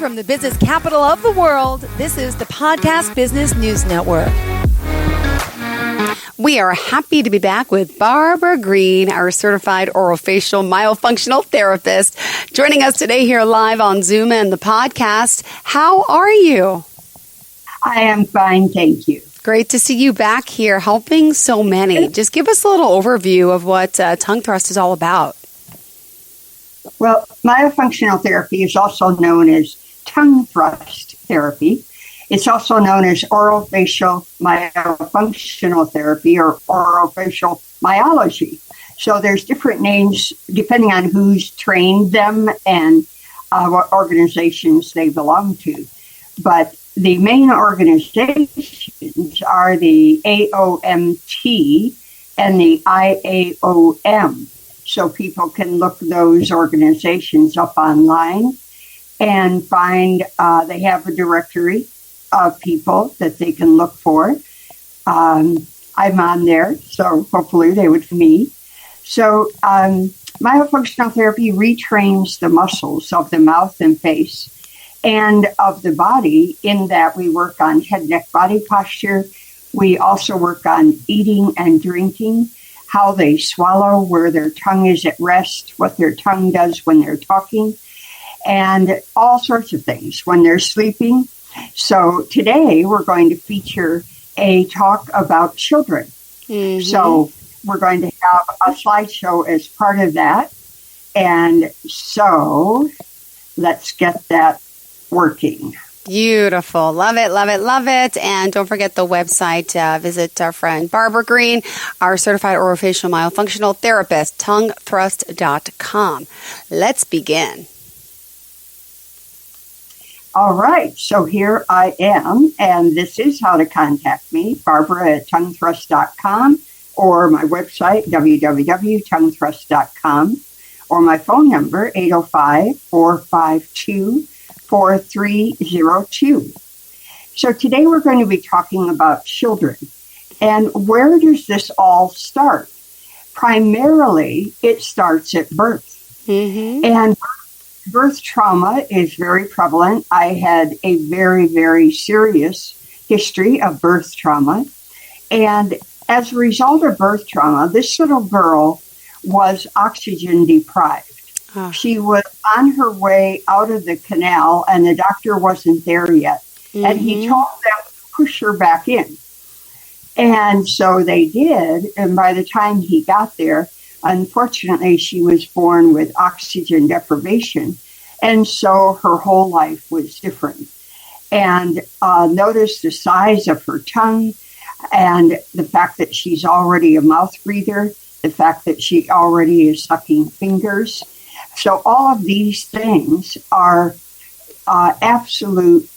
from the business capital of the world, this is the Podcast Business News Network. We are happy to be back with Barbara Greene, our certified orofacial myofunctional therapist, joining us today here live on Zoom and the podcast. How are you? I am fine, thank you. Great to see you back here helping so many. Just give us a little overview of what tongue thrust is all about. Well, myofunctional therapy is also known as tongue thrust therapy. It's also known as orofacial myofunctional therapy or orofacial myology. So there's different names depending on who's trained them and what organizations they belong to. But the main organizations are the AOMT and the IAOM. So people can look those organizations up online and find they have a directory of people that they can look for. I'm on there, so hopefully they would meet. So myofunctional therapy retrains the muscles of the mouth and face and of the body, in that we work on head, neck, body posture. We also work on eating and drinking, how they swallow, where their tongue is at rest, what their tongue does when they're talking, and all sorts of things when they're sleeping. So today we're going to feature a talk about children. Mm-hmm. So we're going to have a slideshow as part of that. And so let's get that working. Beautiful. Love it, love it, love it. And don't forget the website. Visit our friend Barbara Greene, our certified orofacial myofunctional therapist, tonguethrust.com. Let's begin. All right, so here I am, and this is how to contact me, Barbara at tonguethrust.com, or my website, www.tonguethrust.com, or my phone number, 805-452-4302. So today we're going to be talking about children. And where does this all start? Primarily, it starts at birth. Mm-hmm. And birth trauma is very prevalent. I had a very, very serious history of birth trauma. And as a result of birth trauma, this little girl was oxygen deprived. Oh. She was on her way out of the canal, and the doctor wasn't there yet. Mm-hmm. And he told them to push her back in. And so they did. And by the time he got there, unfortunately, she was born with oxygen deprivation, and so her whole life was different. And notice the size of her tongue, and the fact that she's already a mouth breather, the fact that she already is sucking fingers. So all of these things are absolute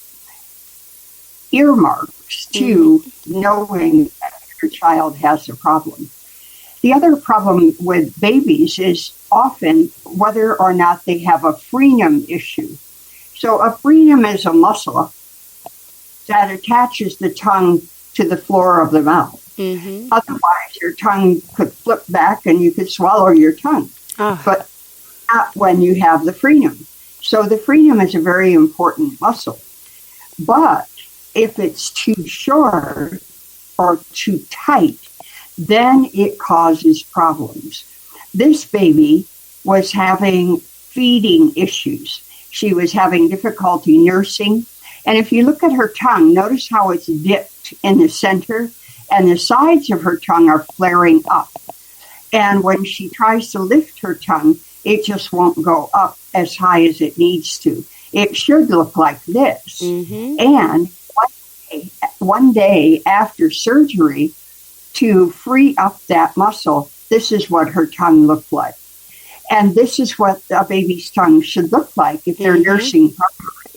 earmarks to knowing that your child has a problem. The other problem with babies is often whether or not they have a frenum issue. So a frenum is a muscle that attaches the tongue to the floor of the mouth. Mm-hmm. Otherwise, your tongue could flip back and you could swallow your tongue. Oh. But not when you have the frenum. So the frenum is a very important muscle. But if it's too short or too tight, then it causes problems. This baby was having feeding issues. She was having difficulty nursing. And if you look at her tongue, notice how it's dipped in the center, and the sides of her tongue are flaring up. And when she tries to lift her tongue, it just won't go up as high as it needs to. It should look like this. Mm-hmm. And one day after surgery, to free up that muscle, this is what her tongue looked like. And this is what a baby's tongue should look like if they're nursing properly.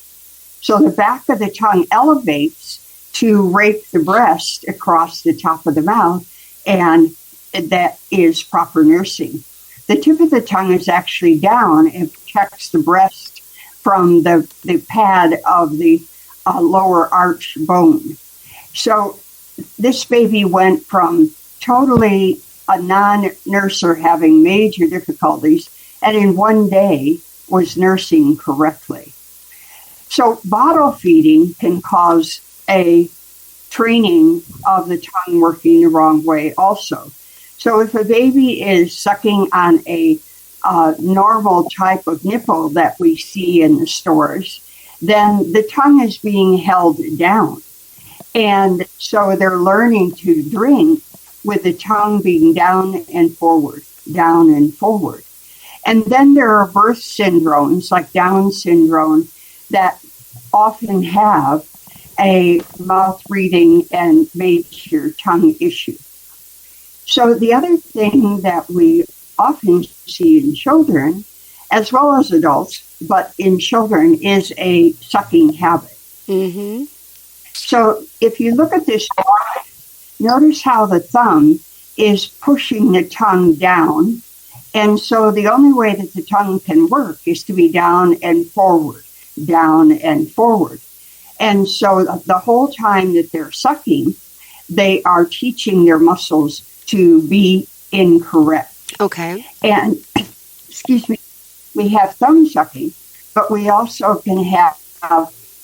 So the back of the tongue elevates to rake the breast across the top of the mouth, and that is proper nursing. The tip of the tongue is actually down and protects the breast from the pad of the lower arch bone. So this baby went from totally a non-nurser having major difficulties, and in one day was nursing correctly. So bottle feeding can cause a training of the tongue working the wrong way also. So if a baby is sucking on a normal type of nipple that we see in the stores, then the tongue is being held down. And so they're learning to drink with the tongue being down and forward, down and forward. And then there are birth syndromes like Down syndrome that often have a mouth breathing and major tongue issue. So the other thing that we often see in children, as well as adults, but in children, is a sucking habit. Mm-hmm. So if you look at this, notice how the thumb is pushing the tongue down. And so the only way that the tongue can work is to be down and forward, down and forward. And so the whole time that they're sucking, they are teaching their muscles to be incorrect. Okay. And, excuse me, we have thumb sucking, but we also can have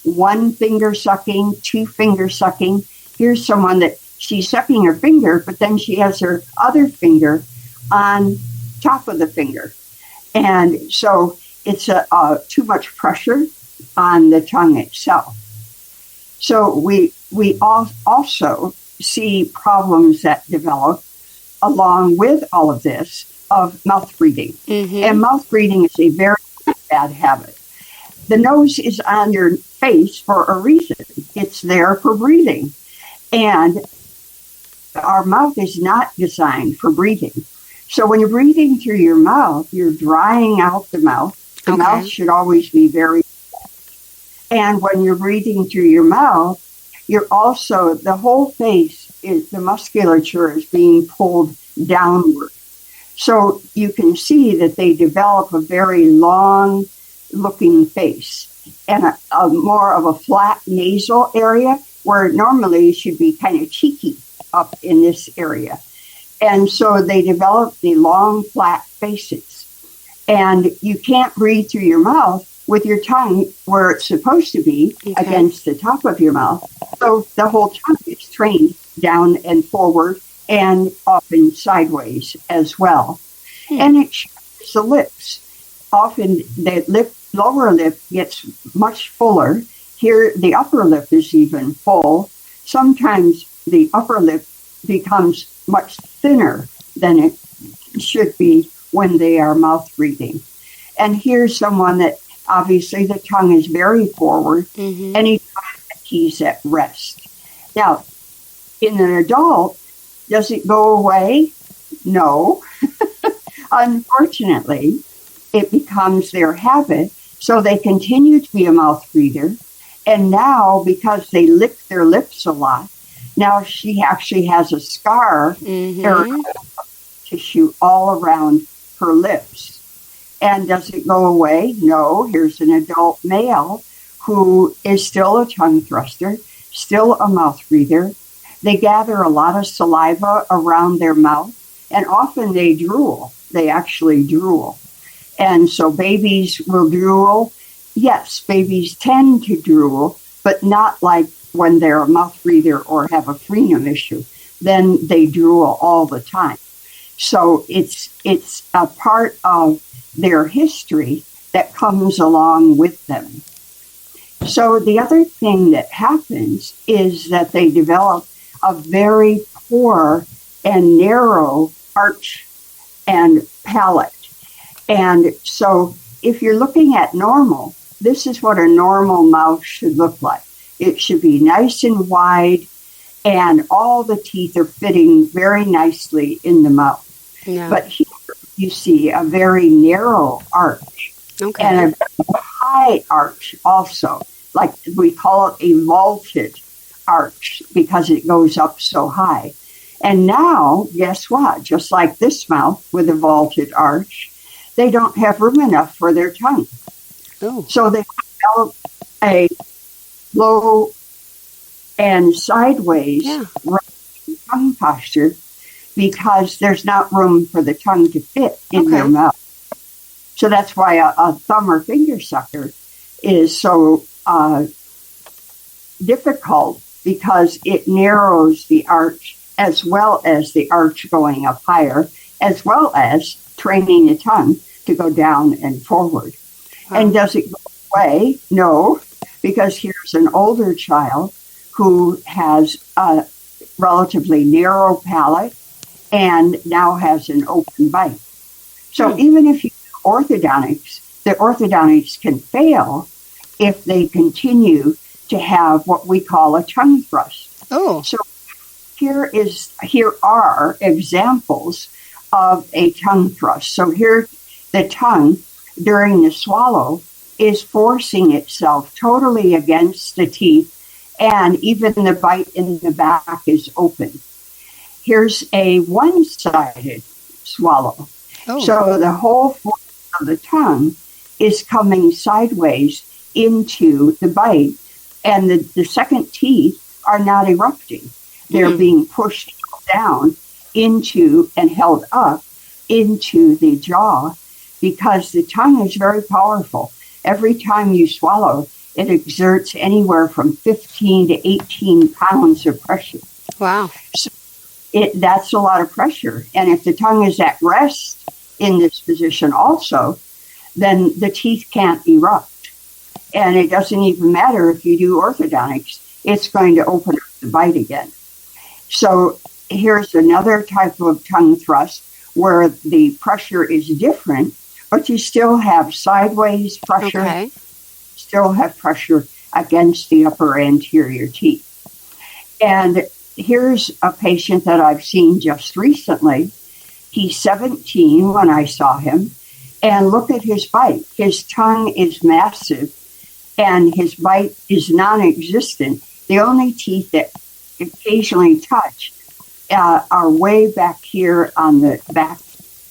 one finger sucking, two finger sucking. Here's someone that she's sucking her finger, but then she has her other finger on top of the finger. And so it's too much pressure on the tongue itself. So we also see problems that develop along with all of this of mouth breathing. Mm-hmm. And mouth breathing is a very bad habit. The nose is on your face for a reason. It's there for breathing. And our mouth is not designed for breathing. So when you're breathing through your mouth, you're drying out the mouth. The mouth should always be very... And when you're breathing through your mouth, you're also, the whole face, the musculature is being pulled downward. So you can see that they develop a very long-looking face and a more of a flat nasal area where normally it should be kind of cheeky up in this area. And so they develop the long, flat faces. And you can't breathe through your mouth with your tongue where it's supposed to be against the top of your mouth. So the whole tongue is trained down and forward and often sideways as well. And it shapes the lips. Often the lower lip gets much fuller. Here the upper lip is even full. Sometimes the upper lip becomes much thinner than it should be when they are mouth breathing. And here's someone that obviously the tongue is very forward, anytime that he's at rest. Now, in an adult, does it go away? No. Unfortunately, it becomes their habit, so they continue to be a mouth breather. And now, because they lick their lips a lot, now she actually has a scar tissue all around her lips. And does it go away? No. Here's an adult male who is still a tongue thruster, still a mouth breather. They gather a lot of saliva around their mouth, and often they drool. They actually drool. And so babies will drool. Yes, babies tend to drool, but not like when they're a mouth breather or have a frenum issue. Then they drool all the time. So it's a part of their history that comes along with them. So the other thing that happens is that they develop a very poor and narrow arch and palate. And so if you're looking at normal, this is what a normal mouth should look like. It should be nice and wide, and all the teeth are fitting very nicely in the mouth. Yeah. But here you see a very narrow arch and a high arch also. Like we call it a vaulted arch because it goes up so high. And now, guess what? Just like this mouth with a vaulted arch, they don't have room enough for their tongue. Oh. So they develop a low and sideways tongue posture because there's not room for the tongue to fit in their mouth. So that's why a thumb or finger sucker is so difficult because it narrows the arch as well as the arch going up higher, as well as training the tongue to go down and forward. Wow. And does it go away? No, because here's an older child who has a relatively narrow palate and now has an open bite. So even if you do orthodontics, the orthodontics can fail if they continue to have what we call a tongue thrust. Oh. So here are examples of a tongue thrust. So here the tongue during the swallow is forcing itself totally against the teeth, and even the bite in the back is open. Here's a one-sided swallow. Oh. So the whole force of the tongue is coming sideways into the bite, and the second teeth are not erupting. They're being pushed down into and held up into the jaw because the tongue is very powerful. Every time you swallow, it exerts anywhere from 15 to 18 pounds of pressure. Wow. So that's a lot of pressure. And if the tongue is at rest in this position also, then the teeth can't erupt. And it doesn't even matter if you do orthodontics, it's going to open up the bite again. So here's another type of tongue thrust where the pressure is different, but you still have sideways pressure, still have pressure against the upper anterior teeth. And here's a patient that I've seen just recently. He's 17 when I saw him, and look at his bite. His tongue is massive, and his bite is non-existent. The only teeth that occasionally touch are way back here on the back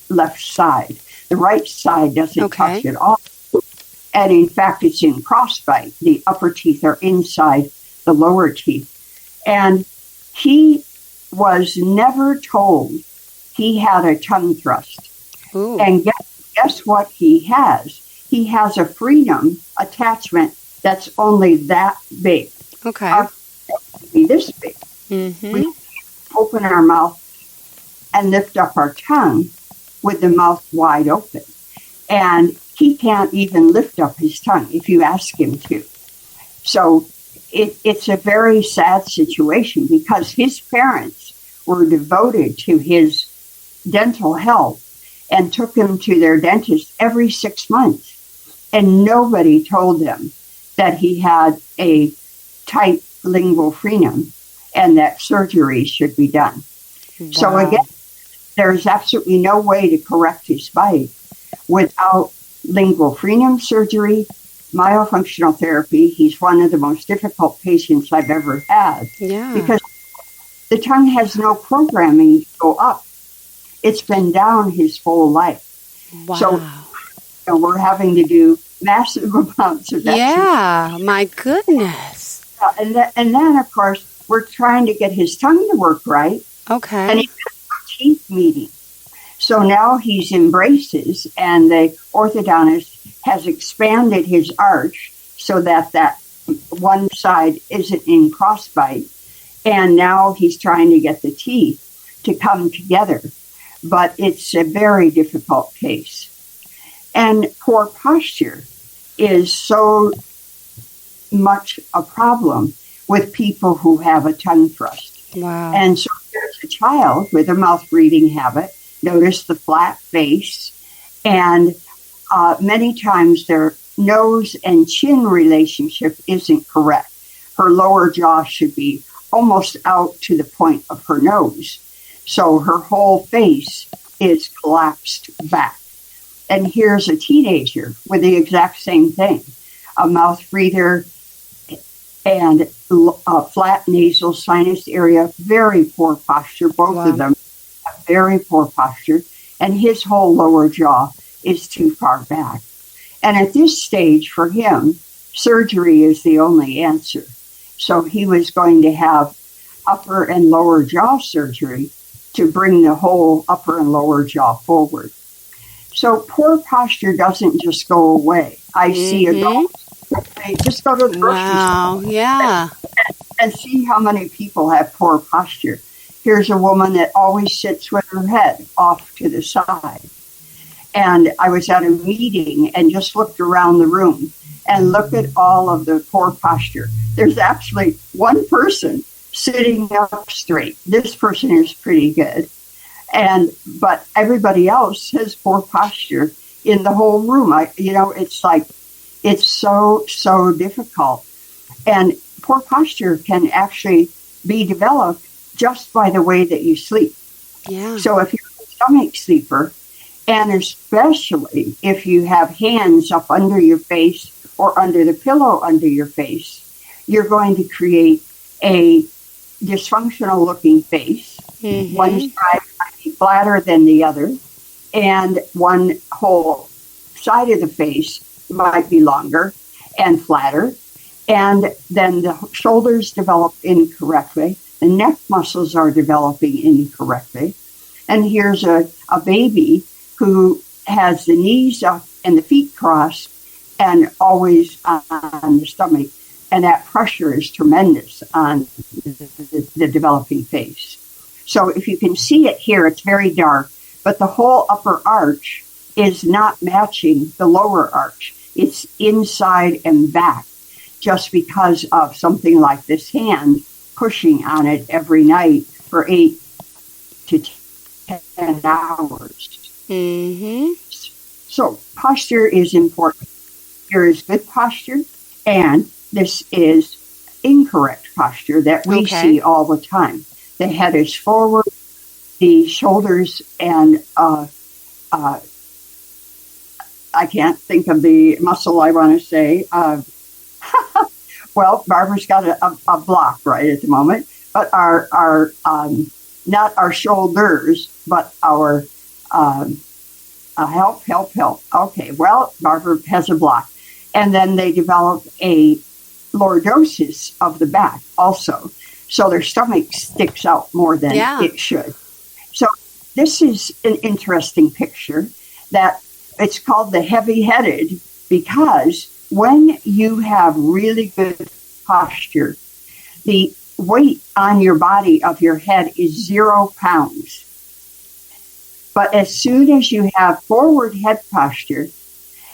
left side. The right side doesn't touch at all. And in fact, it's in crossbite. The upper teeth are inside the lower teeth. And he was never told he had a tongue thrust. Ooh. And guess what he has? He has a freedom attachment that's only that big. Okay. Our be this big. Mm-hmm. We open our mouth and lift up our tongue with the mouth wide open. And he can't even lift up his tongue if you ask him to. So it's a very sad situation because his parents were devoted to his dental health and took him to their dentist every 6 months. And nobody told them that he had a tight lingual frenum and that surgery should be done. Wow. So again, there's absolutely no way to correct his bite without lingual frenum surgery, myofunctional therapy. He's one of the most difficult patients I've ever had. Yeah. Because the tongue has no programming to go up. It's been down his whole life. Wow. So we're having to do massive amounts of exercise. Yeah, my goodness. And then, of course, we're trying to get his tongue to work right. Okay. And he has a teeth meeting. So now he's in braces, and the orthodontist has expanded his arch so that one side isn't in crossbite. And now he's trying to get the teeth to come together. But it's a very difficult case. And poor posture is so much a problem with people who have a tongue thrust. Wow. And so there's a child with a mouth breathing habit. Notice the flat face. And many times their nose and chin relationship isn't correct. Her lower jaw should be almost out to the point of her nose. So her whole face is collapsed back. And here's a teenager with the exact same thing. A mouth breather and a flat nasal sinus area, very poor posture. Both of them have very poor posture. And his whole lower jaw is too far back. And at this stage, for him, surgery is the only answer. So he was going to have upper and lower jaw surgery to bring the whole upper and lower jaw forward. So poor posture doesn't just go away. I see adults Just go to the grocery store. Wow, yeah. And see how many people have poor posture. Here's a woman that always sits with her head off to the side. And I was at a meeting and just looked around the room and looked at all of the poor posture. There's actually one person sitting up straight. This person is pretty good. But everybody else has poor posture in the whole room. It's like, it's so, so difficult. And poor posture can actually be developed just by the way that you sleep. Yeah. So if you're a stomach sleeper, and especially if you have hands up under your face or under the pillow under your face, you're going to create a dysfunctional looking face. Mm-hmm. One side might be flatter than the other, and one whole side of the face might be longer and flatter. And then the shoulders develop incorrectly. The neck muscles are developing incorrectly. And here's a baby who has the knees up and the feet crossed and always on the stomach. And that pressure is tremendous on the developing face. So if you can see it here, it's very dark, but the whole upper arch is not matching the lower arch. It's inside and back, just because of something like this hand pushing on it every night for 8 to 10 hours. Mm-hmm. So posture is important. There is good posture, and this is incorrect posture that we see all the time. The head is forward, the shoulders, and I can't think of the muscle I want to say. Well, Barbara's got a block right at the moment, but our not our shoulders, but our help. Okay, well, Barbara has a block. And then they develop a lordosis of the back also. So their stomach sticks out more than it should. So this is an interesting picture that it's called the heavy-headed, because when you have really good posture, the weight on your body of your head is 0 pounds. But as soon as you have forward head posture,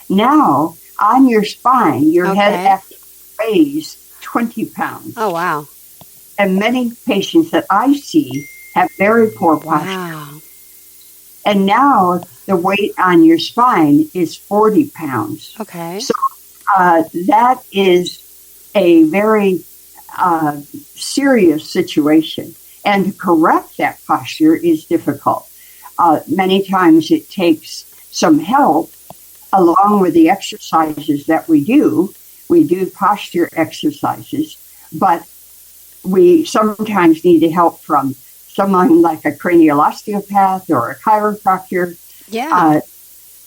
now on your spine, your head actually weighs 20 pounds. Oh, wow. And many patients that I see have very poor posture. Wow. And now the weight on your spine is 40 pounds. Okay. So that is a very serious situation. And to correct that posture is difficult. Many times it takes some help along with the exercises that we do. We do posture exercises, but we sometimes need help from someone like a cranial osteopath or a chiropractor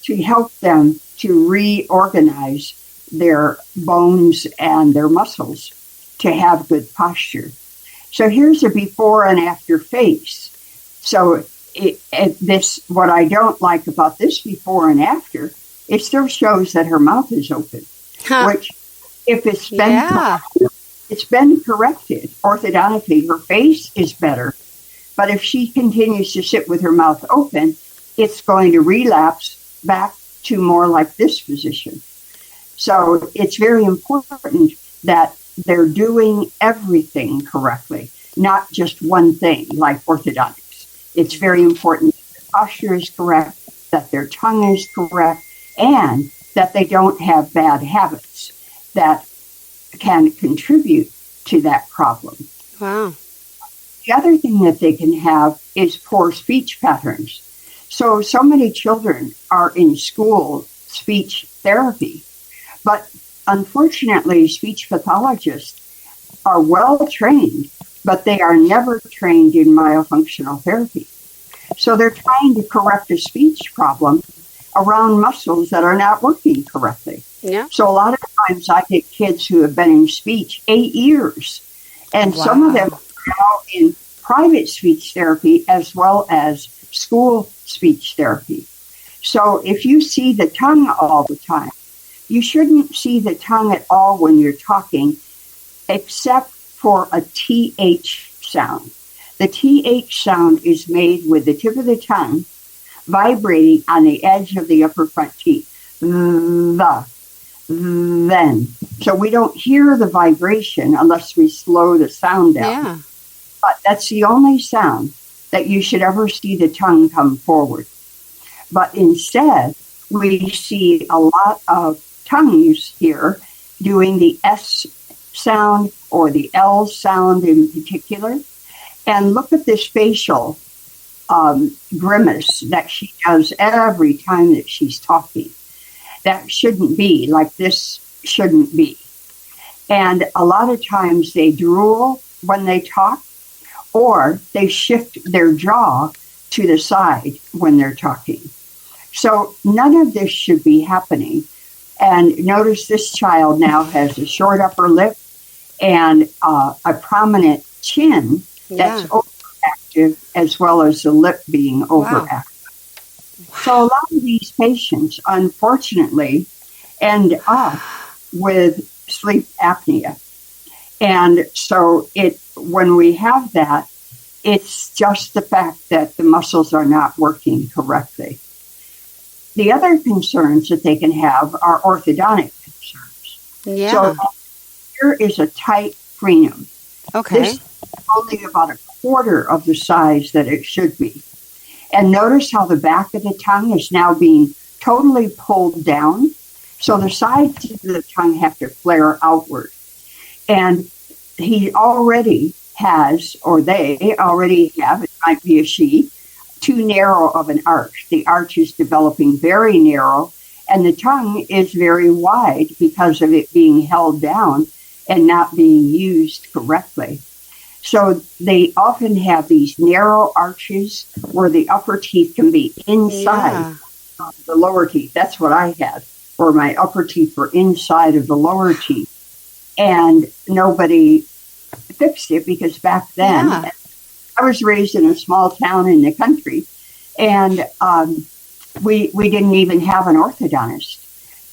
to help them to reorganize their bones and their muscles to have good posture. So here's a before and after face. So what I don't like about this before and after, it still shows that her mouth is open, which if it's been corrected orthodontically, her face is better. But if she continues to sit with her mouth open, it's going to relapse back to more like this position. So it's very important that they're doing everything correctly, not just one thing like orthodontics. It's very important that their posture is correct, that their tongue is correct, and that they don't have bad habits that can contribute to that problem. Wow. The other thing that they can have is poor speech patterns. So many children are in school speech therapy, but unfortunately, speech pathologists are well trained, but they are never trained in myofunctional therapy. So they're trying to correct a speech problem around muscles that are not working correctly. Yeah. So a lot of times I get kids who have been in speech 8 years, and some of them are now in private speech therapy as well as school speech therapy. So if you see the tongue all the time, you shouldn't see the tongue at all when you're talking, except for a TH sound. The TH sound is made with the tip of the tongue vibrating on the edge of the upper front teeth. Then. So we don't hear the vibration unless we slow the sound down. Yeah. But that's the only sound that you should ever see the tongue come forward. But instead, we see a lot of tongues here doing the S sound or the L sound in particular. And look at this facial grimace that she does every time that she's talking. That shouldn't be, like this shouldn't be. And a lot of times they drool when they talk, or they shift their jaw to the side when they're talking. So none of this should be happening. And notice this child now has a short upper lip and a prominent chin that's overactive, as well as the lip being overactive. Wow. So a lot of these patients, unfortunately, end up with sleep apnea. And so when we have that, it's just the fact that the muscles are not working correctly. The other concerns that they can have are orthodontic concerns. Yeah. So here is a tight frenum. Okay. This is only about a quarter of the size that it should be. And notice how the back of the tongue is now being totally pulled down. So the sides of the tongue have to flare outward. And he already has, or they already have, it might be a she, too narrow of an arch. The arch is developing very narrow, and the tongue is very wide because of it being held down and not being used correctly. So they often have these narrow arches where the upper teeth can be inside of the lower teeth. That's what I had, where my upper teeth were inside of the lower teeth. And nobody fixed it because back then, I was raised in a small town in the country, and we didn't even have an orthodontist.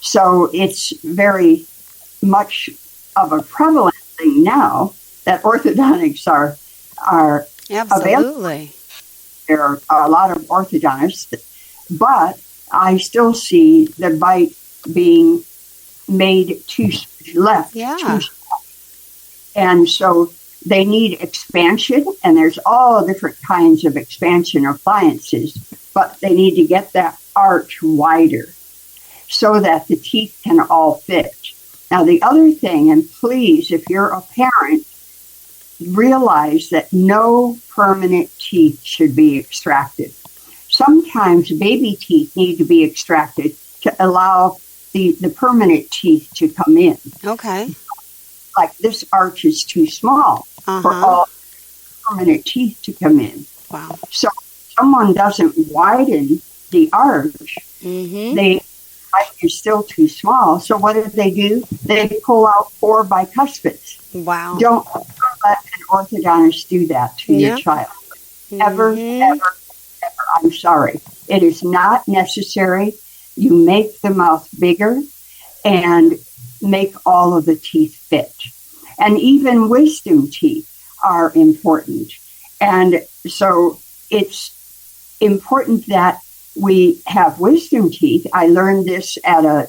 So it's very much of a prevalent thing now that orthodontics are absolutely available. There are a lot of orthodontists, but I still see the bite being made too left. Too small. And so they need expansion, and there's all different kinds of expansion appliances, but they need to get that arch wider so that the teeth can all fit. Now, the other thing, and please, if you're a parent, realize that no permanent teeth should be extracted. Sometimes baby teeth need to be extracted to allow the permanent teeth to come in. Okay. Like this arch is too small for all permanent teeth to come in. Wow. So if someone doesn't widen the arch, the bite is still too small. So what do? They pull out 4 bicuspids. Wow. Don't let an orthodontist do that to your child. Ever, ever. I'm sorry. It is not necessary. You make the mouth bigger and make all of the teeth fit. And even wisdom teeth are important. And so it's important that we have wisdom teeth. I learned this at a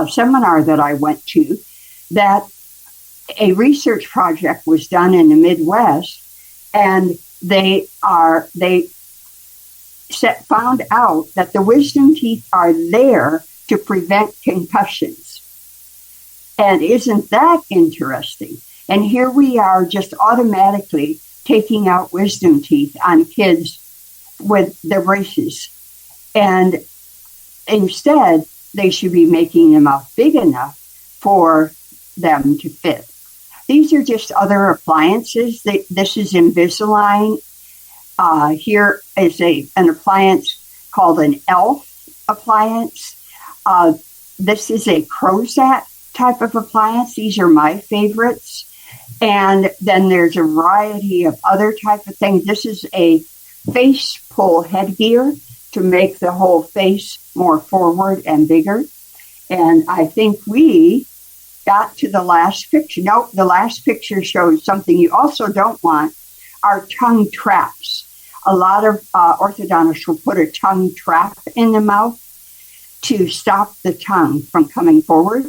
seminar that I went to, that a research project was done in the Midwest, and they found out that the wisdom teeth are there to prevent concussions. And isn't that interesting? And here we are just automatically taking out wisdom teeth on kids with their braces. And instead, they should be making the mouth big enough for them to fit. These are just other appliances. This is Invisalign. Here is an appliance called an ELF appliance. This is a Crozat type of appliance. These are my favorites. And then there's a variety of other type of things. This is a face pull headgear to make the whole face more forward and bigger. And I think we got to the last picture. No, the last picture shows something you also don't want, are tongue traps. A lot of orthodontists will put a tongue trap in the mouth to stop the tongue from coming forward.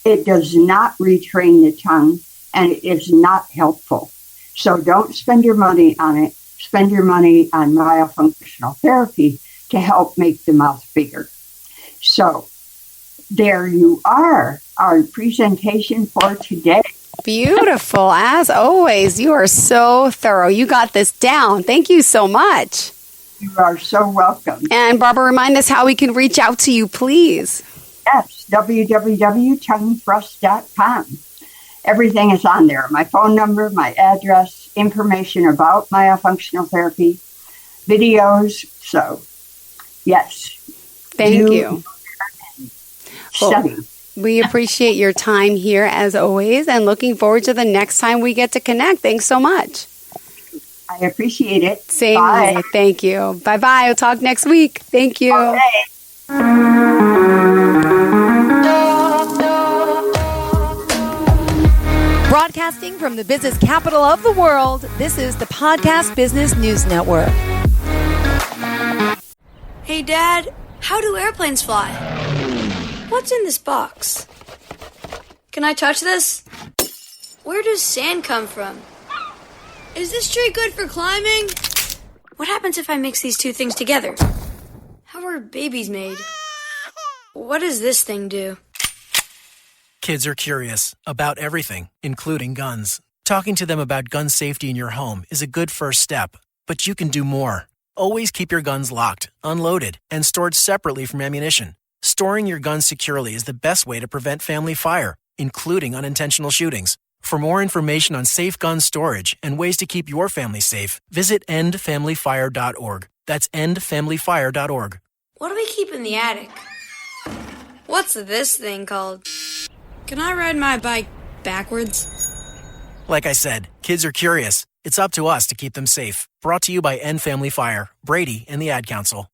It does not retrain the tongue, and it is not helpful. So don't spend your money on it. Spend your money on myofunctional therapy to help make the mouth bigger. So there you are, our presentation for today. Beautiful. As always, you are so thorough. You got this down. Thank you so much. You are so welcome. And Barbara, remind us how we can reach out to you, please. Yes, www.tonguethrust.com. Everything is on there. My phone number, my address, information about myofunctional therapy, videos. So, yes. Thank you. Study. Well, we appreciate your time here as always and looking forward to the next time we get to connect. Thanks so much. I appreciate it. Same Bye. way. Thank you. Bye-bye. We'll talk next week. Thank you. Okay. Broadcasting from the business capital of the world, this is the Podcast Business News Network. Hey, Dad, how do airplanes fly? What's in this box? Can I touch this? Where does sand come from? Is this tree good for climbing? What happens if I mix these two things together? How are babies made? What does this thing do? Kids are curious about everything, including guns. Talking to them about gun safety in your home is a good first step, but you can do more. Always keep your guns locked, unloaded, and stored separately from ammunition. Storing your guns securely is the best way to prevent family fire, including unintentional shootings. For more information on safe gun storage and ways to keep your family safe, visit endfamilyfire.org. That's endfamilyfire.org. What do we keep in the attic? What's this thing called? Can I ride my bike backwards? Like I said, kids are curious. It's up to us to keep them safe. Brought to you by End Family Fire, Brady, and the Ad Council.